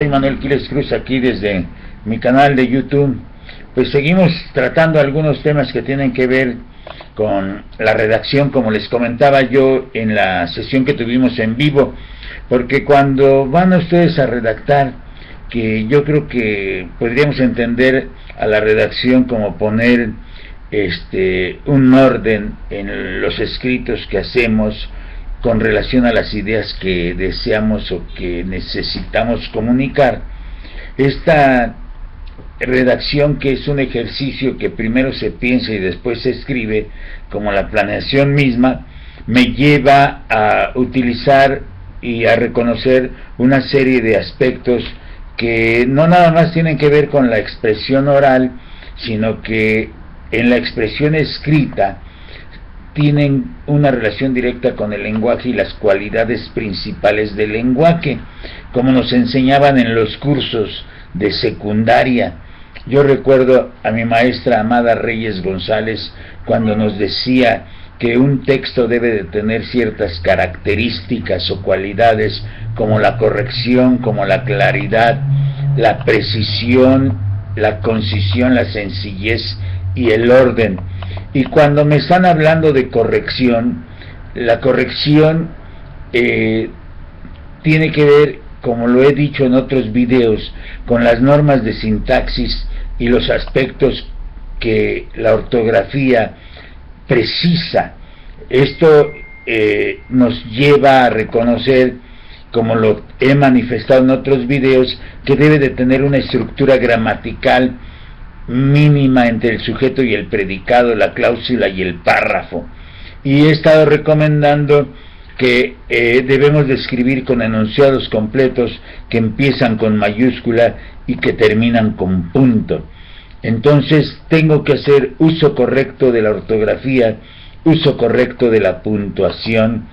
Soy Manuel Quiles Cruz, aquí desde mi canal de YouTube. Pues seguimos tratando algunos temas que tienen que ver con la redacción, como les comentaba yo en la sesión que tuvimos en vivo, porque cuando van ustedes a redactar, que yo creo que podríamos entender a la redacción como poner un orden en los escritos que hacemos con relación a las ideas que deseamos o que necesitamos comunicar. Esta redacción, que es un ejercicio que primero se piensa y después se escribe, como la planeación misma, me lleva a utilizar y a reconocer una serie de aspectos que no nada más tienen que ver con la expresión oral, sino que en la expresión escrita tienen una relación directa con el lenguaje y las cualidades principales del lenguaje, como nos enseñaban en los cursos de secundaria. Yo recuerdo a mi maestra Amada Reyes González cuando nos decía que un texto debe de tener ciertas características o cualidades, como la corrección, como la claridad, la precisión, la concisión, la sencillez y el orden. Y cuando me están hablando de corrección, la corrección tiene que ver, como lo he dicho en otros videos, con las normas de sintaxis y los aspectos que la ortografía precisa. Esto nos lleva a reconocer, como lo he manifestado en otros videos, que debe de tener una estructura gramatical mínima entre el sujeto y el predicado, la cláusula y el párrafo. Y he estado recomendando que debemos de escribir con enunciados completos que empiezan con mayúscula y que terminan con punto. Entonces tengo que hacer uso correcto de la ortografía, uso correcto de la puntuación,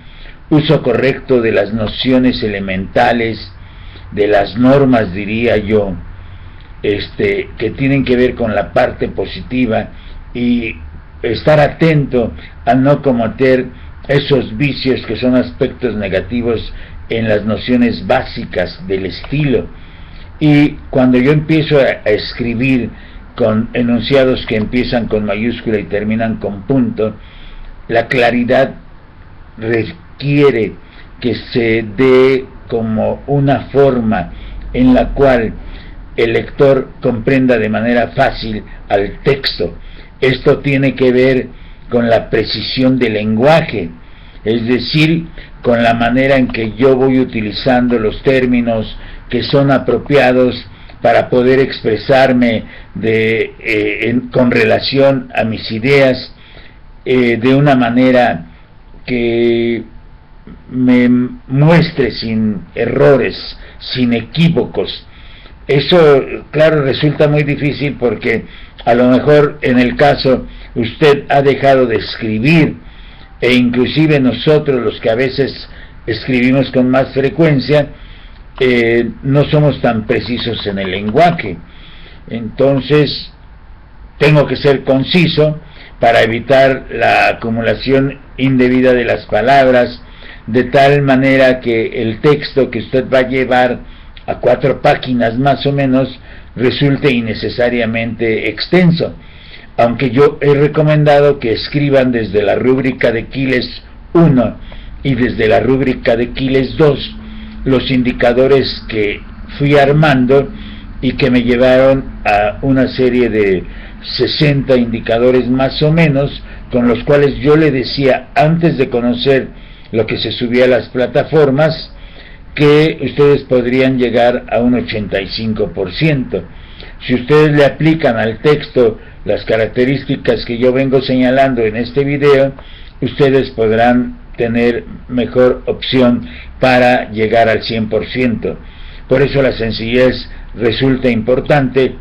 uso correcto de las nociones elementales, de las normas, diría yo, que tienen que ver con la parte positiva, y estar atento a no cometer esos vicios que son aspectos negativos en las nociones básicas del estilo. Y cuando yo empiezo a escribir con enunciados que empiezan con mayúscula y terminan con punto, la claridad requiere que se dé como una forma en la cual el lector comprenda de manera fácil al texto. Esto tiene que ver con la precisión del lenguaje, es decir, con la manera en que yo voy utilizando los términos que son apropiados para poder expresarme con relación a mis ideas de una manera que me muestre sin errores, sin equívocos. Eso, claro, resulta muy difícil porque a lo mejor en el caso usted ha dejado de escribir, e inclusive nosotros, los que a veces escribimos con más frecuencia, no somos tan precisos en el lenguaje. Entonces tengo que ser conciso para evitar la acumulación indebida de las palabras, de tal manera que el texto que usted va a llevar a 4 páginas más o menos resulte innecesariamente extenso, aunque yo he recomendado que escriban desde la rúbrica de Quiles 1 y desde la rúbrica de Quiles 2 los indicadores que fui armando y que me llevaron a una serie de 60 indicadores más o menos, con los cuales yo le decía, antes de conocer lo que se subía a las plataformas, que ustedes podrían llegar a un 85%. Si ustedes le aplican al texto las características que yo vengo señalando en este video, ustedes podrán tener mejor opción para llegar al 100%. Por eso la sencillez resulta importante,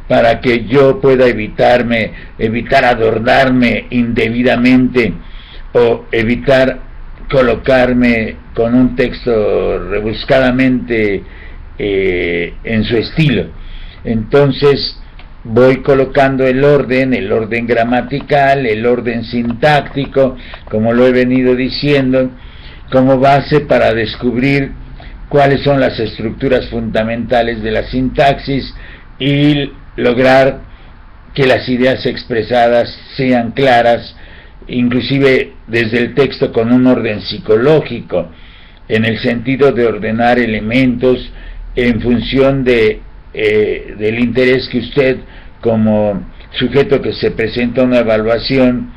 para que yo pueda evitar adornarme indebidamente o evitar colocarme con un texto rebuscadamente en su estilo. Entonces voy colocando el orden gramatical, el orden sintáctico, como lo he venido diciendo, como base para descubrir cuáles son las estructuras fundamentales de la sintaxis y lograr que las ideas expresadas sean claras, inclusive desde el texto con un orden psicológico, en el sentido de ordenar elementos en función del interés que usted, como sujeto que se presenta a una evaluación,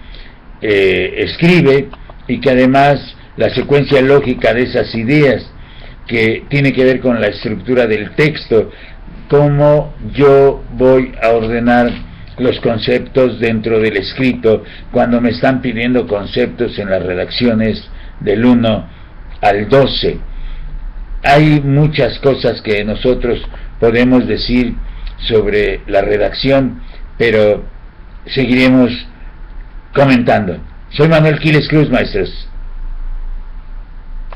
escribe, y que además la secuencia lógica de esas ideas, que tiene que ver con la estructura del texto, cómo yo voy a ordenar los conceptos dentro del escrito cuando me están pidiendo conceptos en las redacciones del 1 al 12. Hay muchas cosas que nosotros podemos decir sobre la redacción, pero seguiremos comentando. Soy Manuel Quiles Cruz, maestros.